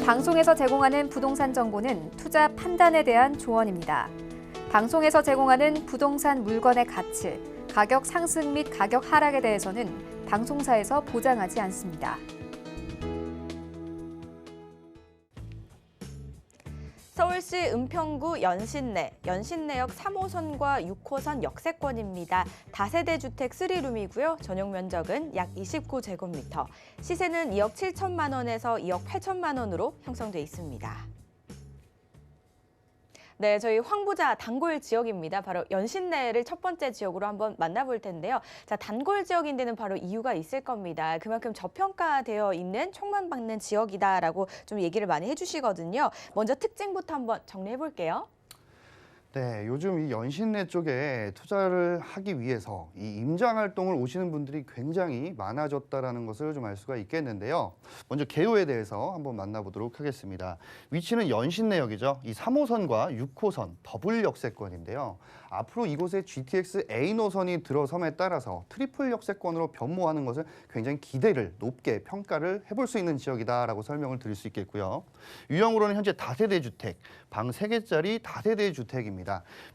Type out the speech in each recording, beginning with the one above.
방송에서 제공하는 부동산 정보는 투자 판단에 대한 조언입니다. 방송에서 제공하는 부동산 물건의 가치, 가격 상승 및 가격 하락에 대해서는 방송사에서 보장하지 않습니다. 서울시 은평구 연신내역 3호선과 6호선 역세권입니다. 다세대 주택 3룸이고요. 전용 면적은 약 29제곱미터. 시세는 2억 7천만 원에서 2억 8천만 원으로 형성돼 있습니다. 네, 저희 황부자 단골 지역입니다. 바로 연신내를 첫 번째 지역으로 한번 만나볼 텐데요. 자, 단골 지역인 데는 바로 이유가 있을 겁니다. 그만큼 저평가되어 있는 촉만 받는 지역이다라고 좀 얘기를 많이 해주시거든요. 먼저 특징부터 한번 정리해 볼게요. 네, 요즘 이 연신내 쪽에 투자를 하기 위해서 이 임장 활동을 오시는 분들이 굉장히 많아졌다라는 것을 좀 알 수가 있겠는데요. 먼저 개요에 대해서 한번 만나보도록 하겠습니다. 위치는 연신내역이죠. 이 3호선과 6호선 더블 역세권인데요. 앞으로 이곳에 GTX A 노선이 들어섬에 따라서 트리플 역세권으로 변모하는 것을 굉장히 기대를 높게 평가를 해볼 수 있는 지역이다라고 설명을 드릴 수 있겠고요. 유형으로는 현재 다세대 주택, 방 3개짜리 다세대 주택입니다.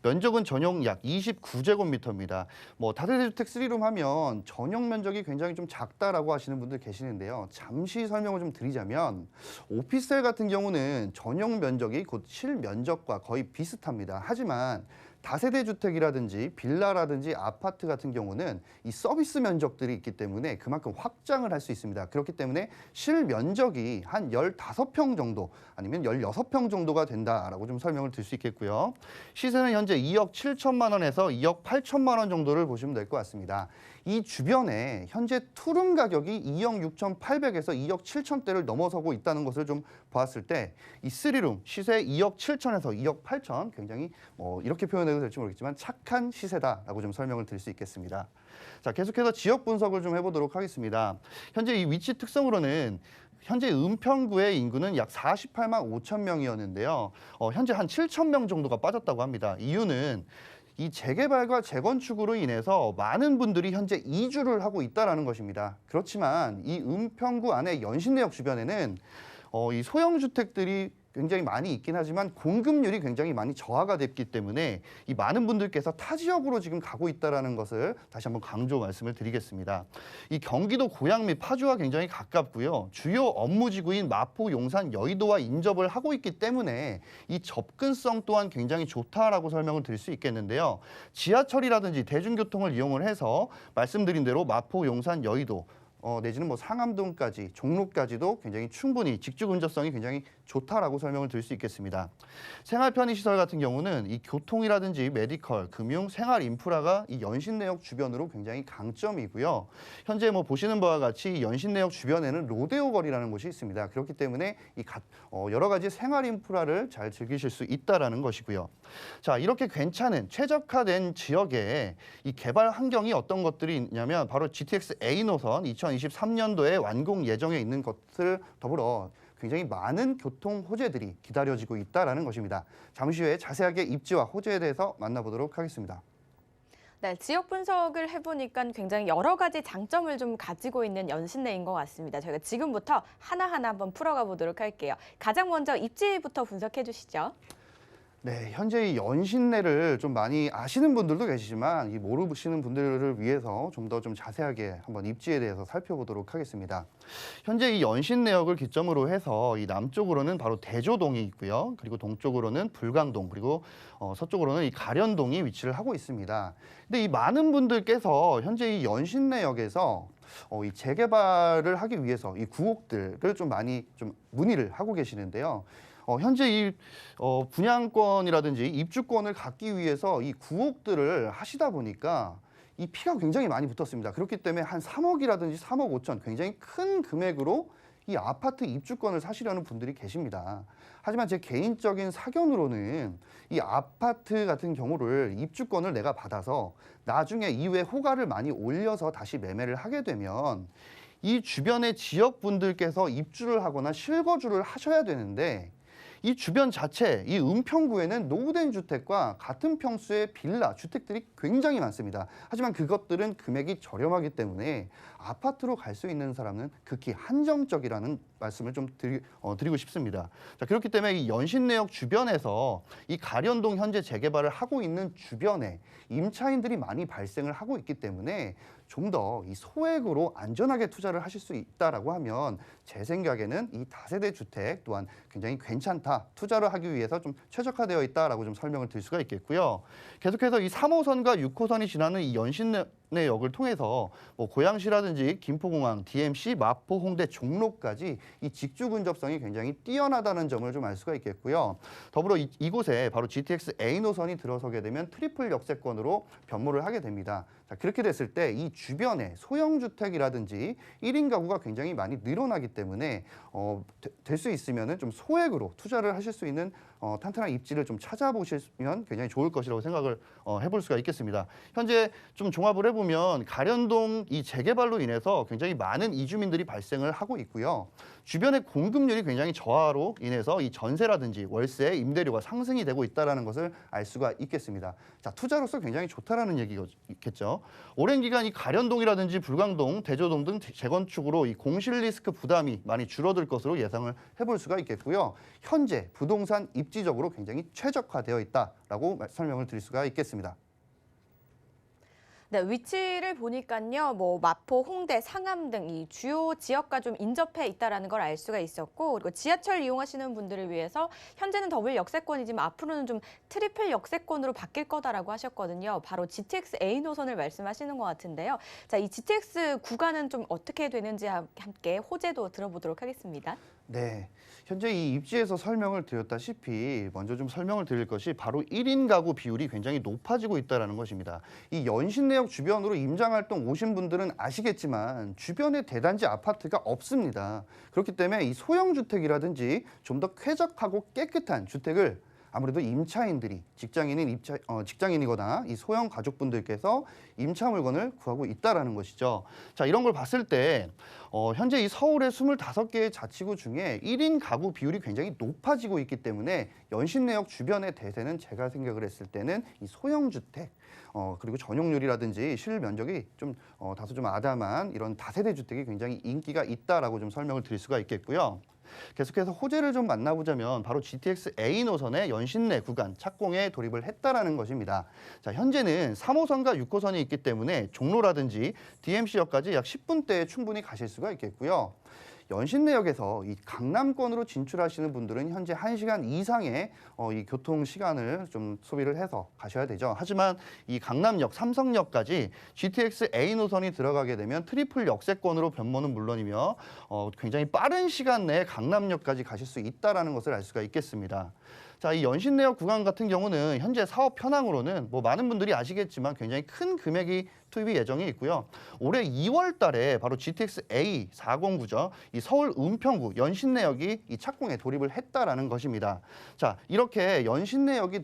면적은 전용 약 29제곱미터입니다. 다세대 주택 3룸 하면 전용 면적이 굉장히 좀 작다라고 하시는 분들 계시는데요. 잠시 설명을 좀 드리자면 오피스텔 같은 경우는 전용 면적이 곧 실면적과 거의 비슷합니다. 하지만 다세대 주택이라든지 빌라라든지 아파트 같은 경우는 이 서비스 면적들이 있기 때문에 그만큼 확장을 할 수 있습니다. 그렇기 때문에 실면적이 한 15평 정도 아니면 16평 정도가 된다라고 좀 설명을 드릴 수 있겠고요. 시세는 현재 2억 7천만 원에서 2억 8천만 원 정도를 보시면 될 것 같습니다. 이 주변에 현재 투룸 가격이 2억 6,800에서 2억 7천대를 넘어서고 있다는 것을 좀 보았을 때 이 3룸 시세 2억 7천에서 2억 8천 굉장히 이렇게 표현해도 될지 모르겠지만 착한 시세다라고 좀 설명을 드릴 수 있겠습니다. 자, 계속해서 지역 분석을 좀 해보도록 하겠습니다. 현재 이 위치 특성으로는 현재 은평구의 인구는 약 48만 5천 명이었는데요. 현재 한 7천 명 정도가 빠졌다고 합니다. 이유는 이 재개발과 재건축으로 인해서 많은 분들이 현재 이주를 하고 있다는 것입니다. 그렇지만 이 은평구 안에 연신내역 주변에는 이 소형 주택들이 굉장히 많이 있긴 하지만 공급률이 굉장히 많이 저하가 됐기 때문에 이 많은 분들께서 타 지역으로 지금 가고 있다는 것을 다시 한번 강조 말씀을 드리겠습니다. 이 경기도 고양 및 파주와 굉장히 가깝고요. 주요 업무지구인 마포, 용산, 여의도와 인접을 하고 있기 때문에 이 접근성 또한 굉장히 좋다라고 설명을 드릴 수 있겠는데요. 지하철이라든지 대중교통을 이용을 해서 말씀드린 대로 마포, 용산, 여의도 내지는 상암동까지, 종로까지도 굉장히 충분히 직주 근접성이 굉장히 좋다라고 설명을 드릴 수 있겠습니다. 생활 편의시설 같은 경우는 이 교통이라든지 메디컬, 금융, 생활 인프라가 이 연신내역 주변으로 굉장히 강점이고요. 현재 보시는 바와 같이 연신내역 주변에는 로데오 거리라는 곳이 있습니다. 그렇기 때문에 여러 가지 생활 인프라를 잘 즐기실 수 있다라는 것이고요. 자, 이렇게 괜찮은 최적화된 지역에 이 개발 환경이 어떤 것들이 있냐면 바로 GTX A 노선 2023년도에 완공 예정에 있는 것을 더불어 굉장히 많은 교통 호재들이 기다려지고 있다는 것입니다. 잠시 후에 자세하게 입지와 호재에 대해서 만나보도록 하겠습니다. 네, 지역 분석을 해보니까 굉장히 여러 가지 장점을 좀 가지고 있는 연신내인 것 같습니다. 저희가 지금부터 하나하나 한번 풀어가 보도록 할게요. 가장 먼저 입지부터 분석해 주시죠. 네, 현재 이 연신내를 좀 많이 아시는 분들도 계시지만 이 모르시는 분들을 위해서 좀 더 자세하게 한번 입지에 대해서 살펴보도록 하겠습니다. 현재 이 연신내역을 기점으로 해서 이 남쪽으로는 바로 대조동이 있고요. 그리고 동쪽으로는 불광동, 그리고 서쪽으로는 이 가련동이 위치를 하고 있습니다. 근데 이 많은 분들께서 현재 이 연신내역에서 이 재개발을 하기 위해서 이 구옥들을 좀 많이 문의를 하고 계시는데요. 현재 이 분양권이라든지 입주권을 갖기 위해서 이 구옥들을 하시다 보니까 이 피가 굉장히 많이 붙었습니다. 그렇기 때문에 한 3억이라든지 3억 5천 굉장히 큰 금액으로 이 아파트 입주권을 사시려는 분들이 계십니다. 하지만 제 개인적인 사견으로는 이 아파트 같은 경우를 입주권을 내가 받아서 나중에 이후에 호가를 많이 올려서 다시 매매를 하게 되면 이 주변의 지역 분들께서 입주를 하거나 실거주를 하셔야 되는데 이 주변 자체, 이 은평구에는 노후된 주택과 같은 평수의 빌라, 주택들이 굉장히 많습니다. 하지만 그것들은 금액이 저렴하기 때문에 아파트로 갈 수 있는 사람은 극히 한정적이라는 말씀을 좀 드리고 싶습니다. 자, 그렇기 때문에 이 연신내역 주변에서 이 가련동 현재 재개발을 하고 있는 주변에 임차인들이 많이 발생을 하고 있기 때문에 좀 더 이 소액으로 안전하게 투자를 하실 수 있다라고 하면 제 생각에는 이 다세대 주택 또한 굉장히 괜찮다. 투자를 하기 위해서 좀 최적화되어 있다라고 좀 설명을 드릴 수가 있겠고요. 계속해서 이 3호선과 6호선이 지나는 이 연신내역을 통해서 뭐 고양시라든지 김포공항, DMC, 마포, 홍대, 종로까지 이 직주 근접성이 굉장히 뛰어나다는 점을 좀 알 수가 있겠고요. 더불어 이곳에 바로 GTX A 노선이 들어서게 되면 트리플 역세권으로 변모를 하게 됩니다. 자, 그렇게 됐을 때 이 주변에 소형 주택이라든지 1인 가구가 굉장히 많이 늘어나기 때문에 될 수 있으면은 좀 소액으로 투자를 하실 수 있는 탄탄한 입지를 좀 찾아보시면 굉장히 좋을 것이라고 생각을 해볼 수가 있겠습니다. 현재 좀 종합을 해보면 가련동 이 재개발로 인해서 굉장히 많은 이주민들이 발생을 하고 있고요. 주변의 공급률이 굉장히 저하로 인해서 이 전세라든지 월세, 임대료가 상승이 되고 있다는 것을 알 수가 있겠습니다. 자, 투자로서 굉장히 좋다라는 얘기겠죠. 오랜 기간 이 가련동이라든지 불광동, 대조동 등 재건축으로 이 공실 리스크 부담이 많이 줄어들 것으로 예상을 해볼 수가 있겠고요. 현재 부동산 입지적으로 굉장히 최적화되어 있다라고 설명을 드릴 수가 있겠습니다. 네, 위치를 보니까요, 뭐 마포, 홍대, 상암 등 이 주요 지역과 좀 인접해 있다라는 걸 알 수가 있었고, 그리고 지하철 이용하시는 분들을 위해서 현재는 더블 역세권이지만 앞으로는 좀 트리플 역세권으로 바뀔 거다라고 하셨거든요. 바로 GTX A 노선을 말씀하시는 것 같은데요. 자, 이 GTX 구간은 좀 어떻게 되는지 함께 호재도 들어보도록 하겠습니다. 네, 현재 이 입지에서 설명을 드렸다시피 먼저 좀 설명을 드릴 것이 바로 1인 가구 비율이 굉장히 높아지고 있다는 것입니다. 이 연신내역 주변으로 임장활동 오신 분들은 아시겠지만 주변에 대단지 아파트가 없습니다. 그렇기 때문에 이 소형주택이라든지 좀 더 쾌적하고 깨끗한 주택을 아무래도 임차인들이 직장인이거나 이 소형 가족분들께서 임차 물건을 구하고 있다라는 것이죠. 자, 이런 걸 봤을 때 현재 이 서울의 25개의 자치구 중에 1인 가구 비율이 굉장히 높아지고 있기 때문에 연신내역 주변의 대세는 제가 생각을 했을 때는 이 소형 주택 그리고 전용률이라든지 실면적이 좀 다소 좀 아담한 이런 다세대 주택이 굉장히 인기가 있다라고 좀 설명을 드릴 수가 있겠고요. 계속해서 호재를 좀 만나보자면 바로 GTX A 노선의 연신내 구간 착공에 돌입을 했다라는 것입니다. 자, 현재는 3호선과 6호선이 있기 때문에 종로라든지 DMC역까지 약 10분대에 충분히 가실 수가 있겠고요. 연신내역에서 이 강남권으로 진출하시는 분들은 현재 1시간 이상의 이 교통 시간을 좀 소비를 해서 가셔야 되죠. 하지만 이 강남역, 삼성역까지 GTX A 노선이 들어가게 되면 트리플 역세권으로 변모는 물론이며 굉장히 빠른 시간 내에 강남역까지 가실 수 있다는 것을 알 수가 있겠습니다. 자, 이 연신내역 구간 같은 경우는 현재 사업 현황으로는 뭐 많은 분들이 아시겠지만 굉장히 큰 금액이 투입이 예정이 있고요. 올해 2월 달에 바로 GTX A 409죠. 이 서울 은평구 연신내역이 이 착공에 돌입을 했다라는 것입니다. 자, 이렇게 연신내역이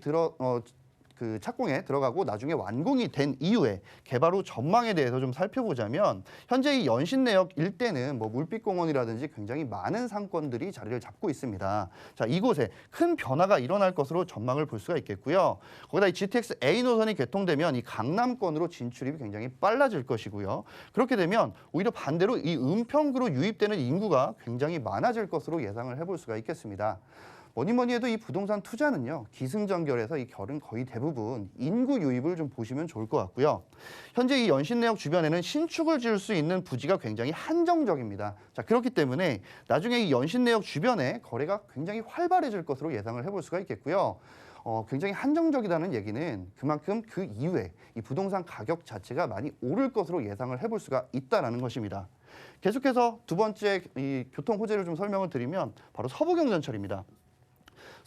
그 착공에 들어가고 나중에 완공이 된 이후에 개발 후 전망에 대해서 좀 살펴보자면 현재 이 연신내역 일대는 뭐 물빛공원이라든지 굉장히 많은 상권들이 자리를 잡고 있습니다. 자, 이곳에 큰 변화가 일어날 것으로 전망을 볼 수가 있겠고요. 거기다 이 GTX A 노선이 개통되면 이 강남권으로 진출이 굉장히 빨라질 것이고요. 그렇게 되면 오히려 반대로 이 은평구로 유입되는 인구가 굉장히 많아질 것으로 예상을 해볼 수가 있겠습니다. 뭐니 해도 이 부동산 투자는요, 기승전결해서 이 결은 거의 대부분 인구 유입을 좀 보시면 좋을 것 같고요. 현재 이 연신내역 주변에는 신축을 지을 수 있는 부지가 굉장히 한정적입니다. 자, 그렇기 때문에 나중에 이 연신내역 주변에 거래가 굉장히 활발해질 것으로 예상을 해볼 수가 있겠고요. 굉장히 한정적이라는 얘기는 그만큼 그 이후에 이 부동산 가격 자체가 많이 오를 것으로 예상을 해볼 수가 있다는 것입니다. 계속해서 두 번째 이 교통 호재를 좀 설명을 드리면 바로 서부경전철입니다.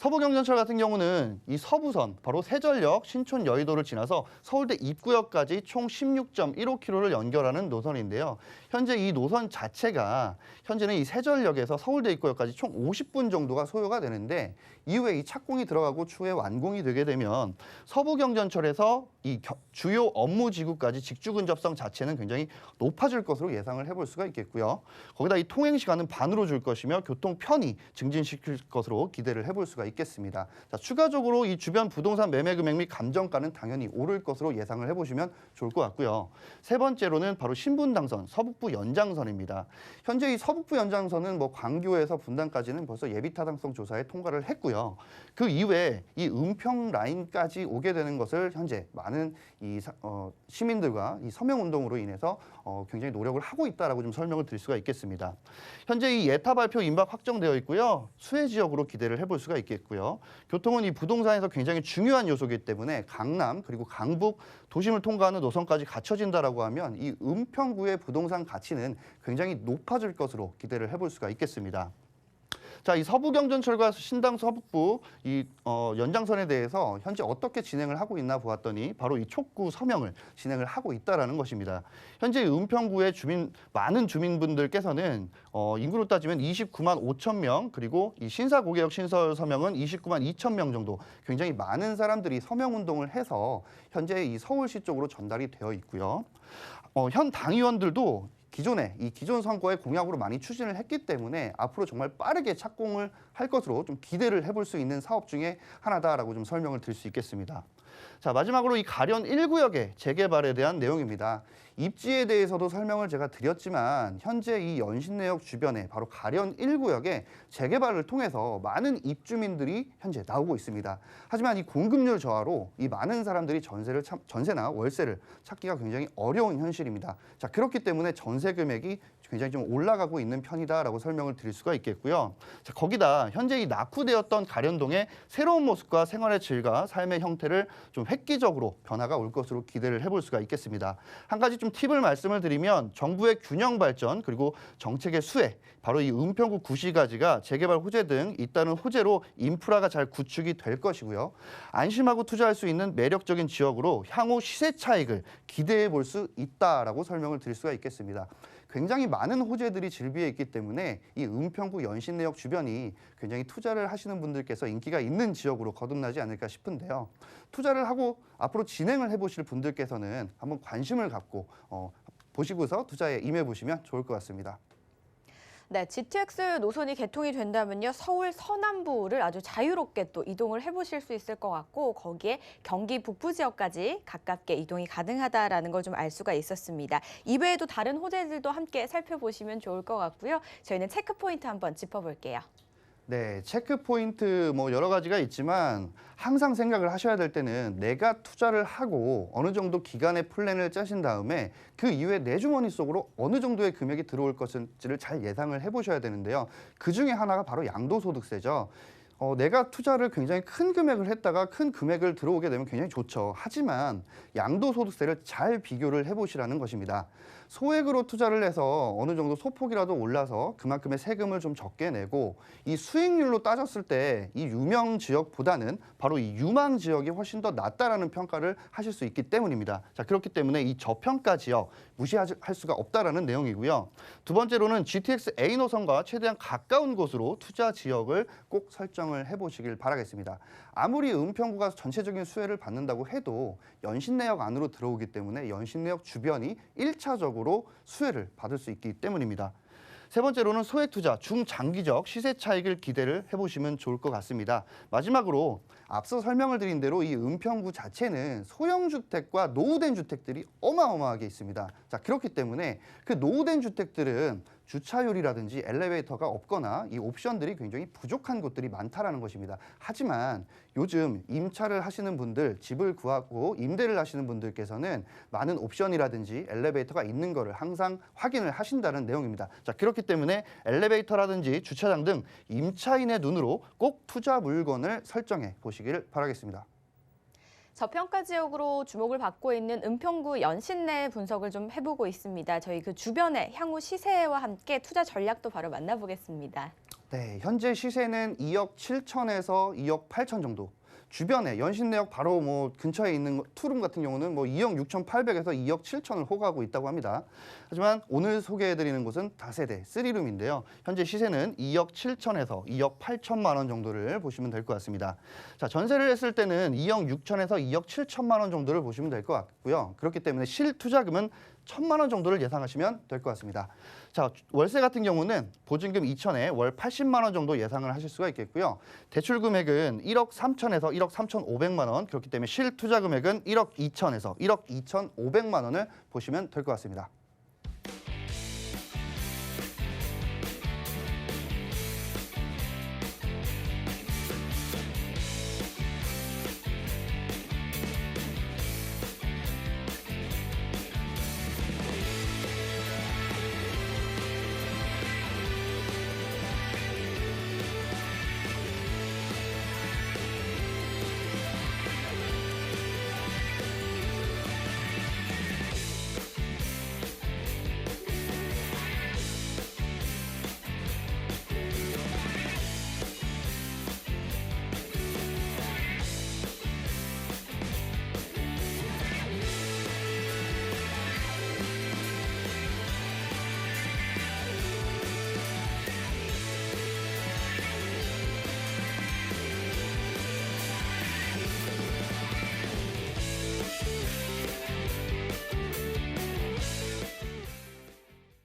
서부경전철 같은 경우는 이 서부선, 바로 세전역, 신촌, 여의도를 지나서 서울대 입구역까지 총 16.15km를 연결하는 노선인데요. 현재 이 노선 자체가 현재는 이 세전역에서 서울대 입구역까지 총 50분 정도가 소요가 되는데 이후에 이 착공이 들어가고 추후에 완공이 되게 되면 서부경전철에서 이 주요 업무지구까지 직주 근접성 자체는 굉장히 높아질 것으로 예상을 해볼 수가 있겠고요. 거기다 이 통행 시간은 반으로 줄 것이며 교통 편의 증진시킬 것으로 기대를 해볼 수가 있겠습니다. 자, 추가적으로 이 주변 부동산 매매 금액 및 감정가는 당연히 오를 것으로 예상을 해보시면 좋을 것 같고요. 세 번째로는 바로 신분당선, 서북부 연장선입니다. 현재 이 서북부 연장선은 뭐 광교에서 분당까지는 벌써 예비 타당성 조사에 통과를 했고요. 그 이후에 이 은평 라인까지 오게 되는 것을 현재 많은 이 시민들과 이 서명 운동으로 인해서 굉장히 노력을 하고 있다라고 좀 설명을 드릴 수가 있겠습니다. 현재 이 예타 발표 임박 확정되어 있고요. 수혜 지역으로 기대를 해볼 수가 있겠고요. 교통은 이 부동산에서 굉장히 중요한 요소이기 때문에 강남 그리고 강북 도심을 통과하는 노선까지 갖춰진다라고 하면 이 은평구의 부동산 가치는 굉장히 높아질 것으로 기대를 해볼 수가 있겠습니다. 자, 이 서부경전철과 신당 서북부 이 연장선에 대해서 현재 어떻게 진행을 하고 있나 보았더니 바로 이 촉구 서명을 진행을 하고 있다라는 것입니다. 현재 은평구의 많은 주민분들께서는 인구로 따지면 29만 5천 명 그리고 이 신사고개역 신설 서명은 29만 2천 명 정도 굉장히 많은 사람들이 서명 운동을 해서 현재 이 서울시 쪽으로 전달이 되어 있고요. 현 당의원들도 기존 선거의 공약으로 많이 추진을 했기 때문에 앞으로 정말 빠르게 착공을 할 것으로 좀 기대를 해볼 수 있는 사업 중에 하나다라고 좀 설명을 드릴 수 있겠습니다. 자, 마지막으로 이 가련 1구역의 재개발에 대한 내용입니다. 입지에 대해서도 설명을 제가 드렸지만 현재 이 연신내역 주변에 바로 가련 1구역의 재개발을 통해서 많은 입주민들이 현재 나오고 있습니다. 하지만 이 공급률 저하로 이 많은 사람들이 전세나 월세를 찾기가 굉장히 어려운 현실입니다. 자, 그렇기 때문에 전세 금액이 굉장히 좀 올라가고 있는 편이다라고 설명을 드릴 수가 있겠고요. 자, 거기다 현재 이 낙후되었던 가련동의 새로운 모습과 생활의 질과 삶의 형태를 좀 획기적으로 변화가 올 것으로 기대를 해볼 수가 있겠습니다. 한 가지 좀 팁을 말씀을 드리면 정부의 균형 발전 그리고 정책의 수혜, 바로 이 은평구 구시가지가 재개발 호재 등 잇따른 호재로 인프라가 잘 구축이 될 것이고요. 안심하고 투자할 수 있는 매력적인 지역으로 향후 시세 차익을 기대해 볼 수 있다라고 설명을 드릴 수가 있겠습니다. 굉장히 많은 호재들이 질비해 있기 때문에 이 은평구 연신내역 주변이 굉장히 투자를 하시는 분들께서 인기가 있는 지역으로 거듭나지 않을까 싶은데요. 투자를 하고 앞으로 진행을 해보실 분들께서는 한번 관심을 갖고 보시고서 투자에 임해보시면 좋을 것 같습니다. 네, GTX 노선이 개통이 된다면요, 서울 서남부를 아주 자유롭게 또 이동을 해보실 수 있을 것 같고 거기에 경기 북부 지역까지 가깝게 이동이 가능하다라는 걸 좀 알 수가 있었습니다. 이외에도 다른 호재들도 함께 살펴보시면 좋을 것 같고요. 저희는 체크 포인트 한번 짚어볼게요. 네, 체크 포인트 뭐 여러 가지가 있지만 항상 생각을 하셔야 될 때는 내가 투자를 하고 어느 정도 기간의 플랜을 짜신 다음에 그 이후에 내 주머니 속으로 어느 정도의 금액이 들어올 것인지를 잘 예상을 해보셔야 되는데요. 그 중에 하나가 바로 양도소득세죠. 내가 투자를 굉장히 큰 금액을 했다가 큰 금액을 들어오게 되면 굉장히 좋죠. 하지만 양도소득세를 잘 비교를 해보시라는 것입니다. 소액으로 투자를 해서 어느 정도 소폭이라도 올라서 그만큼의 세금을 좀 적게 내고 이 수익률로 따졌을 때 이 유명 지역보다는 바로 이 유망 지역이 훨씬 더 낫다라는 평가를 하실 수 있기 때문입니다. 자, 그렇기 때문에 이 저평가 지역 무시할 수가 없다라는 내용이고요. 두 번째로는 GTX A 노선과 최대한 가까운 곳으로 투자 지역을 꼭 설정을 해보시길 바라겠습니다. 아무리 은평구가 전체적인 수혜를 받는다고 해도 연신내역 안으로 들어오기 때문에 연신내역 주변이 1차적으로 수혜를 받을 수 있기 때문입니다. 세 번째로는 소액 투자, 중장기적 시세 차익을 기대를 해보시면 좋을 것 같습니다. 마지막으로 앞서 설명을 드린 대로 이 은평구 자체는 소형 주택과 노후된 주택들이 어마어마하게 있습니다. 자, 그렇기 때문에 그 노후된 주택들은 주차율이라든지 엘리베이터가 없거나 이 옵션들이 굉장히 부족한 곳들이 많다라는 것입니다. 하지만 요즘 임차를 하시는 분들, 집을 구하고 임대를 하시는 분들께서는 많은 옵션이라든지 엘리베이터가 있는 거를 항상 확인을 하신다는 내용입니다. 자, 그렇기 때문에 엘리베이터라든지 주차장 등 임차인의 눈으로 꼭 투자 물건을 설정해 보시기를 바라겠습니다. 저평가 지역으로 주목을 받고 있는 은평구 연신내 분석을 좀 해보고 있습니다. 저희 그 주변의 향후 시세와 함께 투자 전략도 바로 만나보겠습니다. 네, 현재 시세는 2억 7천에서 2억 8천 정도. 주변에 연신내역 바로 뭐 근처에 있는 투룸 같은 경우는 뭐 2억 6,800에서 2억 7천을 호가하고 있다고 합니다. 하지만 오늘 소개해드리는 곳은 다세대 3룸인데요. 현재 시세는 2억 7천에서 2억 8천만 원 정도를 보시면 될 것 같습니다. 자, 전세를 했을 때는 2억 6천에서 2억 7천만 원 정도를 보시면 될 것 같고요. 그렇기 때문에 실투자금은 1,000만 원 정도를 예상하시면 될 것 같습니다. 자, 월세 같은 경우는 보증금 2천에 월 80만 원 정도 예상을 하실 수가 있겠고요. 대출 금액은 1억 3천에서 1억 3,500만 원, 그렇기 때문에 실투자 금액은 1억 2천에서 1억 2,500만 원을 보시면 될 것 같습니다.